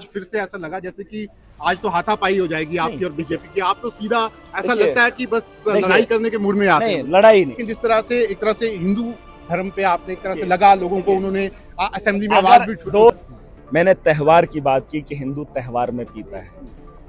आज फिर से ऐसा लगा जैसे कि आज तो हाथापाई हो जाएगी आपकी और बीजेपी की। आप तो सीधा ऐसा लगता है कि बस लड़ाई करने के मूड में आते हैं। लड़ाई नहीं, लेकिन जिस तरह से एक तरह से हिंदू धर्म पे आपने एक तरह से लगा लोगों को, उन्होंने असेंबली में आवाज भी मैंने त्योहार की बात की कि हिंदू त्योहार में पीता है।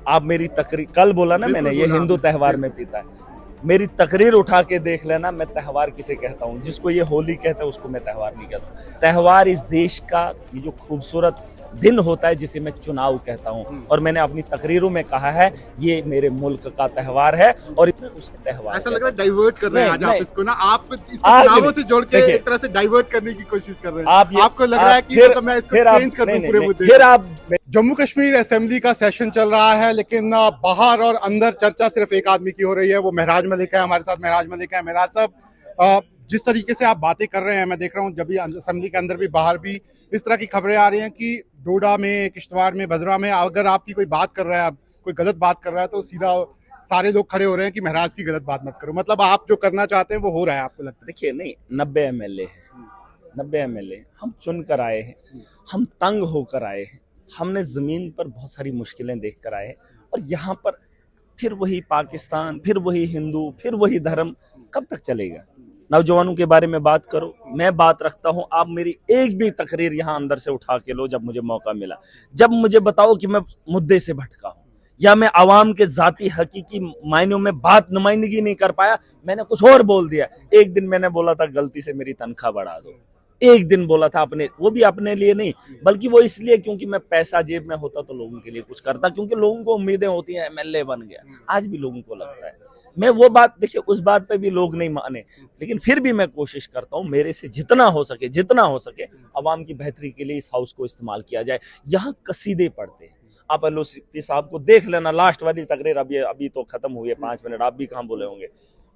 आप मेरी तकरीर कल बोला ना मैंने, ये हिंदू त्योहार में पीता है। मेरी तकरीर उठा के देख लेना, मैं त्योहार किसे कहता हूँ। जिसको ये होली कहता है उसको मैं त्योहार नहीं कहता। त्योहार इस देश का ये जो खूबसूरत दिन होता है जिसे मैं चुनाव कहता हूँ, और मैंने अपनी तकरीरों में कहा है ये मेरे मुल्क का त्योहार है और इतने उसे त्योहार। ऐसा लग रहा है डाइवर्ट कर रहे हैं आज आप इसको ना, आप इसको चुनावों से जोड़ के एक तरह से डाइवर्ट करने की कोशिश कर रहे हैं। आपको लग रहा है कि तो मैं इसको चेंज कर दूं पूरे मुद्दे। फिर आप जम्मू कश्मीर असेंबली का सेशन चल रहा है, लेकिन बाहर और अंदर चर्चा सिर्फ एक आदमी की हो रही है, वो महराज मलिक है। हमारे साथ महराज मलिक है। महराज साहब, जिस तरीके से आप बातें कर रहे हैं, मैं देख रहा हूँ जब भी असेंबली के अंदर भी बाहर भी इस तरह की खबरें आ रही हैं कि डोडा में, किश्तवाड़ में, भद्रा में अगर आपकी कोई बात कर रहा है, कोई गलत बात कर रहा है, तो सीधा सारे लोग खड़े हो रहे हैं कि महराज की गलत बात मत करो। मतलब आप जो करना चाहते हैं वो हो रहा है, आपको लगता है? देखिए, नहीं, 90 एमएलए है, 90 एमएलए हम चुन कर आए हैं, हम तंग होकर आए हैं, हमने जमीन पर बहुत सारी मुश्किलें देख कर आए हैं, और यहाँ पर फिर वही पाकिस्तान, फिर वही हिंदू, फिर वही धर्म, कब तक चलेगा? नौजवानों के बारे में बात करो, मैं बात रखता हूं, आप मेरी एक भी तकरीर यहां अंदर से उठा के लो जब मुझे मौका मिला। जब मुझे बताओ कि मैं मुद्दे से भटका हूं या मैं आवाम के जाती हकीकी मायनों में बात नुमाइंदगी नहीं कर पाया, मैंने कुछ और बोल दिया। एक दिन मैंने बोला था गलती से मेरी तनख्वाह बढ़ा दो, एक दिन बोला था अपने, वो भी अपने लिए नहीं बल्कि वो इसलिए क्योंकि मैं पैसा जेब में होता तो लोगों के लिए कुछ करता, क्योंकि लोगों को उम्मीदें होती हैं, एमएलए बन गया। आज भी लोगों को लगता है मैं वो बात, देखिए उस बात पे भी लोग नहीं माने, लेकिन फिर भी मैं कोशिश करता हूँ मेरे से जितना हो सके अवाम की बेहतरी के लिए इस हाउस को इस्तेमाल किया जाए। यहाँ कसीदे पढ़ते हैं, आप एलओसी साहब को देख लेना, लास्ट वाली तकरीर अभी तो खत्म हुई है, 5 मिनट आप भी कहाँ बोले होंगे,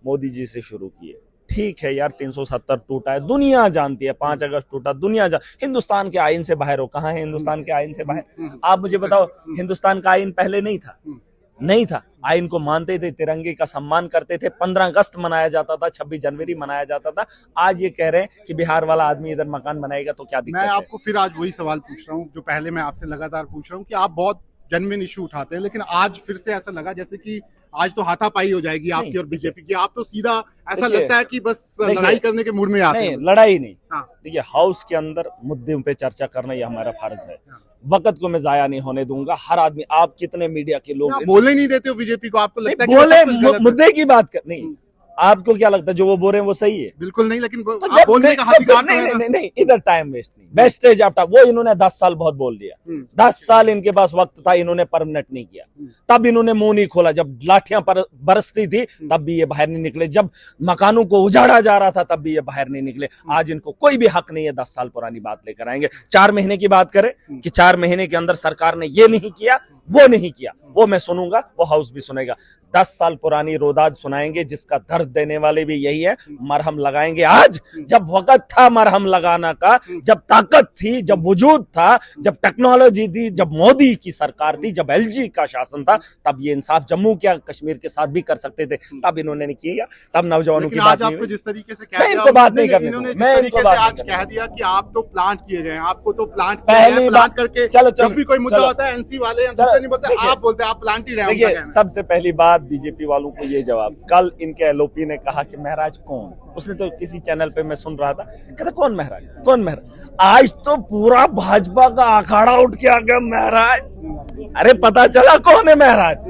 मोदी जी से शुरू किए। ठीक है यार, 370 टूटा है, दुनिया जानती है, 5 अगस्त टूटा, दुनिया हिंदुस्तान के आइन से बाहर हो। कहाँ है हिंदुस्तान के आइन से बाहर? आप मुझे बताओ, हिंदुस्तान का आइन पहले नहीं था, आइन को मानते थे, तिरंगे का सम्मान करते थे, 15 अगस्त मनाया जाता था, 26 जनवरी मनाया जाता था। आज ये कह रहे हैं कि बिहार वाला आदमी इधर मकान बनाएगा तो क्या दिक्कत है? मैं आपको फिर आज वही सवाल पूछ रहा हूँ जो पहले मैं आपसे लगातार पूछ रहा हूँ कि आप बहुत जेन्युइन इशू उठाते हैं, लेकिन आज फिर से ऐसा लगा जैसे कि आज तो हाथापाई हो जाएगी आपकी और बीजेपी की। आप तो सीधा ऐसा लगता है कि बस लड़ाई करने के मूड में आते हैं। लड़ाई नहीं, देखिए हाउस के अंदर मुद्दों पे चर्चा करना ये हमारा फर्ज है। वक्त को मैं जाया नहीं होने दूंगा। हर आदमी, आप कितने मीडिया के लोग बोले नहीं देते हो बीजेपी को, आपको लगता है बोले मुद्दे की बात कर, नहीं आपको क्या लगता है जो वो बोल रहे हैं वो सही है? बिल्कुल नहीं, लेकिन तो आप बोलने का अधिकार नहीं, इधर टाइम वेस्ट नहीं, वेस्टेज ऑफ टाइम। वो इन्होंने 10 साल बहुत बोल दिया, 10 साल इनके पास वक्त था, इन्होंने परमानेंट नहीं किया। तब इन्होंने मुंह नहीं खोला, जब लाठियां पर बरसती थी तब भी ये बाहर नहीं निकले, जब मकानों को उजाड़ा जा रहा था तब भी ये बाहर नहीं निकले। आज इनको कोई भी हक नहीं है 10 साल पुरानी बात लेकर आएंगे। 4 महीने की बात करें कि 4 महीने के अंदर सरकार ने ये नहीं किया, वो नहीं किया, वो मैं सुनूंगा, वो हाउस भी सुनेगा। 10 साल पुरानी रोदाज सुनाएंगे जिसका दर्द देने वाले भी यही है। मरहम लगाएंगे आज, जब वक्त था मरहम लगाना का, जब ताकत थी, जब वजूद था, जब टेक्नोलॉजी थी, जब मोदी की सरकार थी, जब एलजी का शासन था, तब ये इंसाफ जम्मू क्या कश्मीर के साथ भी कर सकते थे। तब इन्होंने नहीं किया, तब नौजवानों की बात नहीं। जिस तरीके से मैं इनको बात नहीं करने, मैं इनको आज कह दिया कि आप तो प्लांट किए गए, आपको तो प्लांट करके जब भी कोई मुद्दा होता है एनसी वाले नहीं बोलते, आप बोलते आप प्लांट ही रहे। देखिए, सबसे पहली बात बीजेपी वालों को ये जवाब, कल इनके एलओपी ने कहा कि महराज कौन, उसने तो किसी चैनल पे मैं सुन रहा था, कहता कौन महराज। आज तो पूरा भाजपा का अखाड़ा उठ के आ गया महराज। अरे पता चला कौन है महराज।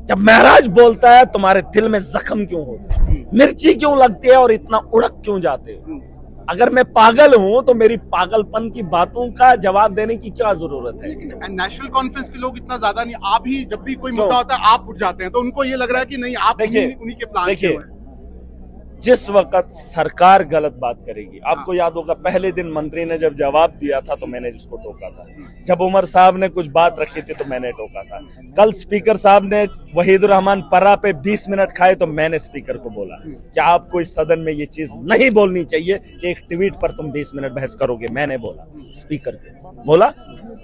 जब महराज बोलता है तुम्हारे दिल में जख्म क्यों होता है, मिर्ची क्यों लगती है और इतना उड़क क्यों जाते हो? अगर मैं पागल हूं तो मेरी पागलपन की बातों का जवाब देने की क्या जरूरत है? लेकिन नेशनल कॉन्फ्रेंस के लोग इतना ज्यादा नहीं, आप ही जब भी कोई मुद्दा होता है आप उठ जाते हैं, तो उनको ये लग रहा है कि नहीं आप उन्हीं के प्लान। देखिए, जिस वक्त सरकार गलत बात करेगी, आपको याद होगा पहले दिन मंत्री ने जब जवाब दिया था तो मैंने जिसको टोका था, जब उमर साहब ने कुछ बात रखी थी तो मैंने टोका था। कल स्पीकर साहब ने वहीदुर रहमान पर्रा पे 20 मिनट खाए तो मैंने स्पीकर को बोला कि आपको इस सदन में ये चीज नहीं बोलनी चाहिए कि एक ट्वीट पर तुम 20 मिनट बहस करोगे। मैंने बोला, स्पीकर को बोला,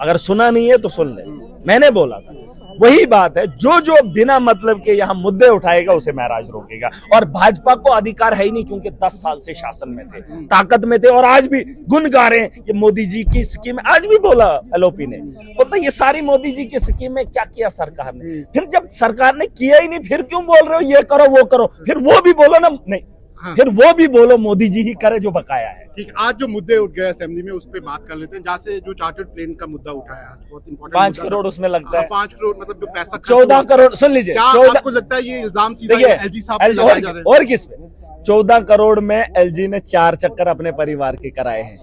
अगर सुना नहीं है तो सुन ले, मैंने बोला था। वही बात है, जो जो बिना मतलब के यहाँ मुद्दे उठाएगा उसे महराज रोकेगा। और भाजपा को अधिकार है ही नहीं, क्योंकि 10 साल से शासन में थे, ताकत में थे, और आज भी गुन गा रहे हैं ये मोदी जी की स्कीम। आज भी बोला एलओपी ने, बोलता ये सारी मोदी जी की स्कीम में क्या किया सरकार ने। फिर जब सरकार ने किया ही नहीं, फिर क्यों बोल रहे हो ये करो वो करो। फिर वो भी बोलो ना, नहीं हाँ। फिर वो भी बोलो मोदी जी ही करे जो बकाया है। ठीक, आज जो मुद्दे उठ गए असेंबली में उस पर बात कर लेते हैं। जहाँ से जो चार्टर्ड प्लेन का मुद्दा उठाया आज, बहुत इंपॉर्टेंट 5 करोड़ उसमें लगता है। 5 करोड़ मतलब जो पैसा 14 करोड़, सुन लीजिए, क्या 14 आपको लगता है ये इल्जाम सीधा देखिए, एलजी साहब पे लगाया जा रहा है? और किस पे? 14 करोड़ में एलजी ने 4 चक्कर अपने परिवार के कराए हैं।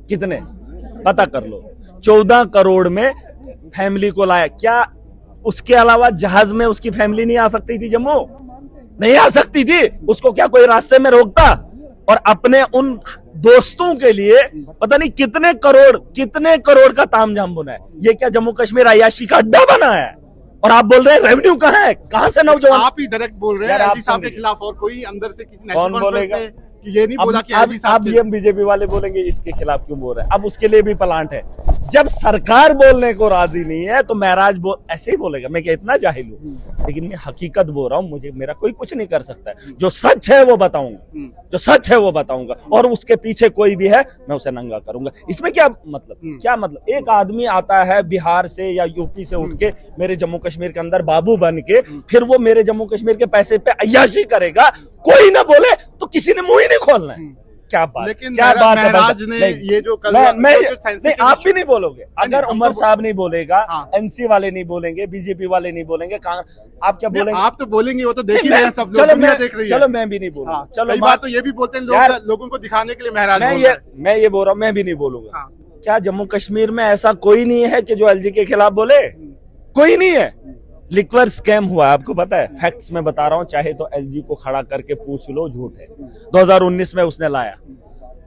कितने पता कर लो। 14 करोड़ में फैमिली को लाया। क्या उसके अलावा जहाज में उसकी फैमिली नहीं आ सकती थी? जम्मू नहीं आ सकती थी? उसको क्या कोई रास्ते में रोकता? और अपने उन दोस्तों के लिए पता नहीं कितने करोड़ का तामझाम बुना है। ये क्या जम्मू कश्मीर अय्याशी का अड्डा बना है? और आप बोल रहे हैं रेवेन्यू कहाँ है? कहाँ से नौजवान? आप ही डायरेक्ट बोल रहे हैं एलजी साहब के खिलाफ, और कोई अंदर से किसी कौन नेशनल कॉन्फ्रेंस बोलेगा? ने ये नहीं बोला कि एलजी साहब अब ये बीजेपी वाले बोलेंगे इसके खिलाफ क्यों बोल रहे हैं। अब उसके लिए भी प्लांट है। जब सरकार बोलने को राजी नहीं है तो महराज ऐसे ही बोलेगा। मैं क्या इतना जाहिल हूँ? लेकिन मैं हकीकत बोल रहा हूँ, मेरा कोई कुछ नहीं कर सकता है। जो सच है वो बताऊंगा, जो सच है वो बताऊंगा, और उसके पीछे कोई भी है मैं उसे नंगा करूंगा। इसमें क्या मतलब? क्या मतलब? एक आदमी आता है बिहार से या यूपी से उठ के मेरे जम्मू कश्मीर के अंदर बाबू बन के, फिर वो मेरे जम्मू कश्मीर के पैसे पे अय्याशी करेगा, कोई ना बोले तो किसी ने मुंह ही नहीं खोलना है। क्या बात? लेकिन क्या बात है? महराज ने ये जो कल नहीं, आप भी नहीं बोलोगे। अगर उमर साहब नहीं बोलेगा, हाँ। एनसी वाले नहीं बोलेंगे, बीजेपी वाले नहीं बोलेंगे, आप क्या बोलेंगे? आप तो बोलेंगे, वो तो देख ही रहे हैं सब लोग, चलो दुनिया देख रही है। चलो मैं भी नहीं बोलूंगा। हाँ, चलो कई बार तो ये भी बोलते हैं लोगों को दिखाने के लिए महराज बोल रहे हैं। मैं ये बोल रहा हूँ, मैं भी नहीं बोलूंगा। हाँ। क्या जम्मू कश्मीर में ऐसा कोई नहीं है कि जो एलजी के खिलाफ बोले? कोई नहीं है। लिक्वर स्कैम हुआ, आपको पता है? फैक्ट्स में बता रहा हूं, चाहे तो एलजी को खड़ा करके पूछ लो, झूठ है। 2019 में उसने लाया।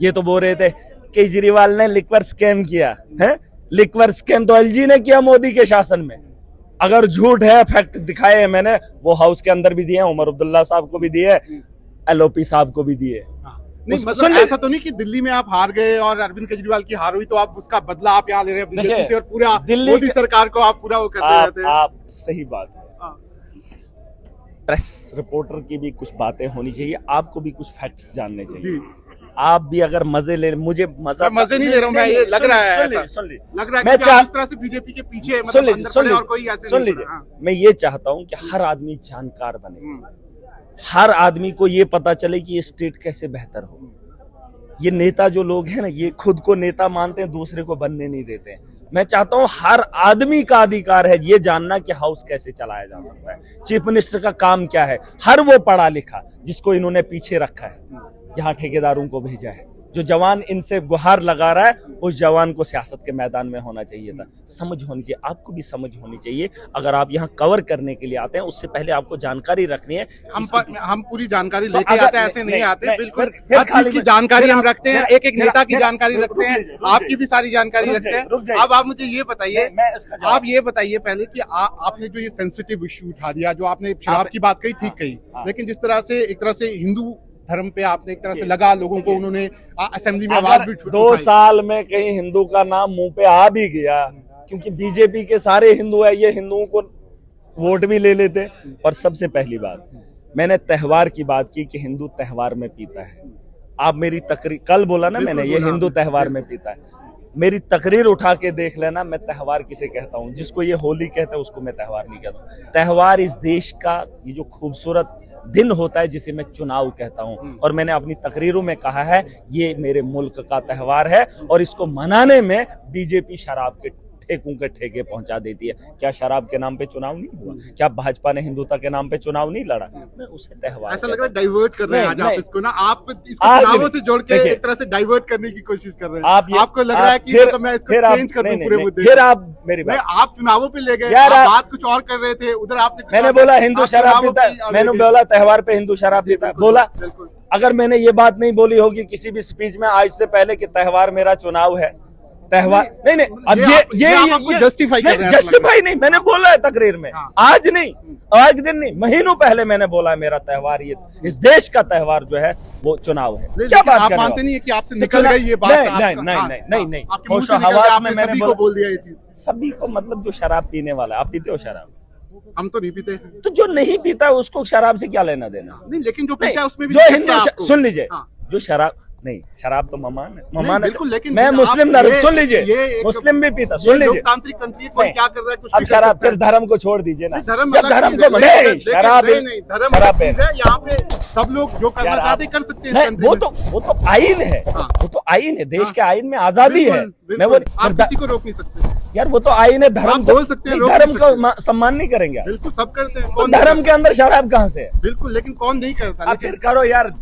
ये तो बोल रहे थे केजरीवाल ने लिक्वर स्कैम किया है। लिक्वर स्कैम तो एलजी ने किया मोदी के शासन में। अगर झूठ है, फैक्ट दिखाए हैं मैंने, वो हाउस के अंदर भी दिए, उमर अब्दुल्ला साहब को भी दिए, एलओपी साहब को भी दिए। नहीं, मतलब ऐसा तो नहीं कि दिल्ली में आप हार गए और अरविंद केजरीवाल की हार हुई तो आप उसका बदला आप यहाँ ले रहे हैं बीजेपी से, और पूरा मोदी सरकार को आप पूरा वो करते रहते हैं। आप सही बात है। प्रेस रिपोर्टर की भी कुछ बातें होनी चाहिए, आपको भी कुछ फैक्ट्स जानने चाहिए। आप भी अगर मजे ले, मुझे मजे नहीं ले रहा हूँ मैं, ये लग रहा है, लग रहा है कि आप इस तरह से बीजेपी के पीछे मतलब अंदर खड़े और कोई ऐसे सुन लीजिए, मैं ये चाहता हूँ कि हर आदमी जानकार बने, हर आदमी को ये पता चले कि ये स्टेट कैसे बेहतर हो। ये नेता जो लोग हैं ना, ये खुद को नेता मानते हैं, दूसरे को बनने नहीं देते हैं। मैं चाहता हूं हर आदमी का अधिकार है ये जानना कि हाउस कैसे चलाया जा सकता है, चीफ मिनिस्टर का काम क्या है। हर वो पढ़ा लिखा जिसको इन्होंने पीछे रखा है, यहाँ ठेकेदारों को भेजा है, जो जवान इनसे गुहार लगा रहा है, उस जवान को सियासत के मैदान में होना चाहिए था। समझ होनी चाहिए, आपको भी समझ होनी चाहिए। अगर आप यहाँ कवर करने के लिए आते हैं, उससे पहले आपको जानकारी रखनी है। हम पूरी जानकारी लेके आते हैं, ऐसे नहीं आते। बिल्कुल हर चीज की जानकारी हम रखते हैं, एक एक नेता की जानकारी रखते हैं, आपकी भी सारी जानकारी रखते हैं। अब आप मुझे ये बताइए, आप ये बताइए पहले कि आपने जो ये सेंसिटिव इश्यू उठा दिया, जो आपने शराब की बात कही, ठीक कही, लेकिन जिस तरह से एक तरह से हिंदू धर्म पे आपने एक तरह से लगा, लोगों को उन्होंने असेंबली में आवाज भी उठाई। 2 साल में कहीं हिंदू का नाम मुंह पे आ भी गया, क्योंकि बीजेपी के सारे हिंदू है, ये हिंदुओं को वोट भी ले लेते। और सबसे पहली बात, मैंने त्योहार की बात की कि हिंदू त्योहार में पीता है। आप मेरी तकरीर कल बोला ना मैंने, ये हिंदू त्योहार में पीता है। मेरी तकरीर उठा के देख लेना, मैं त्योहार किसे कहता हूँ। जिसको ये होली कहते हैं उसको मैं त्योहार नहीं कहता। त्योहार इस देश का ये जो खूबसूरत दिन होता है, जिसे मैं चुनाव कहता हूं, और मैंने अपनी तकरीरों में कहा है ये मेरे मुल्क का त्योहार है, और इसको मनाने में बीजेपी शराब के ठेकों के ठेके पहुंचा देती है। क्या शराब के नाम पे चुनाव नहीं हुआ? क्या भाजपा ने हिंदुत्व के नाम पे चुनाव नहीं लड़ा? मैं उसे त्योहार ऐसा लग रहा है डाइवर्ट कर रहे हैं आज आप इसको ना, आप इसको चुनावों से जोड़ के एक तरह से डाइवर्ट करने की कोशिश कर रहे हैं। आपको लग रहा है कि तो मैं इसको चेंज कर दूं पूरे मुद्दे। फिर आप मेरी बात, आप चुनावों पे ले गए, बात कुछ और कर रहे थे, उधर आपने मैंने बोला हिंदू शराब पीता है, मैंने बोला त्योहार पे हिंदू शराब पीता है, बोला। अगर मैंने ये बात नहीं बोली होगी किसी भी स्पीच में आज से पहले कि त्योहार मेरा चुनाव है, त्योहार नहीं, अब ये जस्टिफाई कर रहे हैं। जस्टिफाई नहीं, मैंने बोला है तकरीर में। आज नहीं, आज दिन नहीं, महीनों पहले मैंने बोला है मेरा त्योहार, ये इस देश का त्योहार जो है वो चुनाव है। क्या बात आप मानते नहीं है कि आपसे निकल गई ये बात? नहीं, हवास में मैंने बोल दिया ये चीज। सभी को मतलब जो शराब पीने वाला है, आप पीते हो शराब? हम तो नहीं पीते। तो जो नहीं पीता है उसको शराब से क्या लेना देना? नहीं, लेकिन जो नहीं, पीता है उसमें भी जो दिक्कत हिंदू क्या है आपको? सुन लीजिए, हाँ। जो शराब नहीं, शराब तो ममान है, ममान है। बिल्कुल, लेकिन मैं आप मुस्लिम धर्म, ये- सुन लीजिए, ये एक- मुस्लिम भी पीता, ये सुन लीजिए। लोकतांत्रिक कंट्री है, कोई नहीं, क्या कर रहा है कुछ अब भी कर शराब सकता है। फिर धर्म को छोड़ दीजिए ना। धर्म जब अलग धर्म चीज है, को लेकिन- नहीं, लेकिन- शराब नहीं, धर्म शराब अलग चीज है। यहाँ पे सब लोग जो करना यार चाहते आप- कर सकते हैं इस नहीं, कंट्री में। वो तो आइन है, हाँ। वो तो आइन है, देश हाँ। के आइन में आजादी है। बिल्कुल, मैं वो बिल्कुल, आप किसी को रोक नहीं सकते। यार वो तो आइन है, धर्म आप बोल सकते हैं, रोक धर्म नहीं को सकते। सम्मान नहीं करेंगे आप। बिल्कुल, सब करते हैं। तो कौन नहीं धर्म के करता? अंदर शराब कहाँ से है? बिल्कुल, लेकिन कौन नहीं करता? आप फिर करो यार,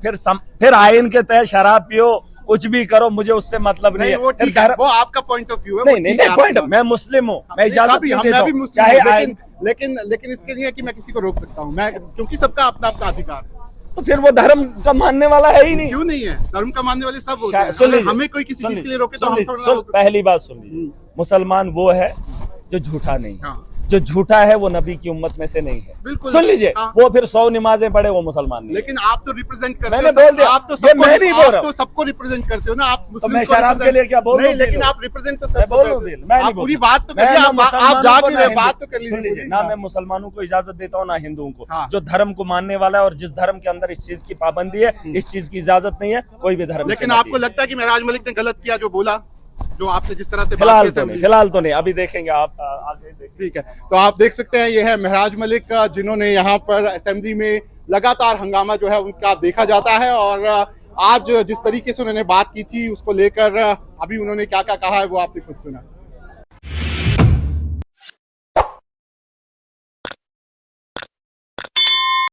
फिर आइन के तहत शराब पियो, कुछ भी करो, मुझे उससे मतलब नहीं नहीं, है। वो फिर ठीक है, धर्म- वो आपका पॉइंट ऑफ व्यू है। नहीं वो नहीं ठीक है नहीं, आपकी पॉइंट, बात। मैं मुस्लिम हूँ, मैं इजाजत सभी नहीं हम, देता मैं भी हूँ, मुस्लिम चाहे हूँ, आइन। लेकिन इसके लिए है कि मैं किसी को रोक सकता हूँ, मैं, क्योंकि सबका अपना अपना अधिकार है। तो फिर वो धर्म का मानने वाला है ही नहीं। क्यों नहीं है? धर्म का मानने वाले सब होते हैं। सुन अगर लीजिए, हमें कोई किसी सुन चीज के लिए लीजिए, रोके तो सुन हम लीजिए, थोड़ा सुन, पहली बात सुन लीजिए, हम्म। मुसलमान वो है जो झूठा नहीं है। हाँ। जो झूठा है वो नबी की उम्मत में से नहीं है। बिल्कुल। सुन लीजिए, हाँ। वो फिर 100 नमाजें पढ़े, वो मुसलमान नहीं है। लेकिन आप तो रिप्रेजेंट करते मैंने हो बोल दिया, आप तो ये मैं नहीं बोल रहा आप हूँ। तो सबको रिप्रेजेंट करते हो ना। आप मुस्लिम मैं को शराब represent- के लिए क्या बोल नहीं, दूं? लेकिन बोलो। आप रिप्रेजेंट तो मैं सबको बोलूं करते दिल, हो। मैं नहीं आप पूरी बोलता। बात तो मैं करिए, ना आप मुसलमानों जा को क्यों ना रहे? हिंदू- बात तो कर सुन लीजिए लीजिए, पूरी। ना हाँ। मैं मुसलमानों को इजाजत देता हूँ ना हिंदुओं को। हाँ। जो धर्म को मानने वाला है और जिस धर्म के अंदर इस चीज की पाबंदी है, इस चीज की इजाजत नहीं है, कोई भी धर्म से लेकिन मत आपको कीजिए। लगता है कि महराज मलिक ने गलत किया जो बोला, जो आपसे जिस तरह से बात फिलहाल की तो नहीं, असेंबली? फिलहाल तो नहीं, अभी देखेंगे, आप आगे देखेंगे। ठीक है, तो आप देख सकते हैं ये है महराज मलिक, जिन्होंने यहाँ पर असेंबली में लगातार हंगामा जो है उनका देखा जाता है। और आज जिस तरीके से उन्होंने बात की थी उसको लेकर अभी उन्होंने क्या क्या कहा है वो आपने खुद सुना।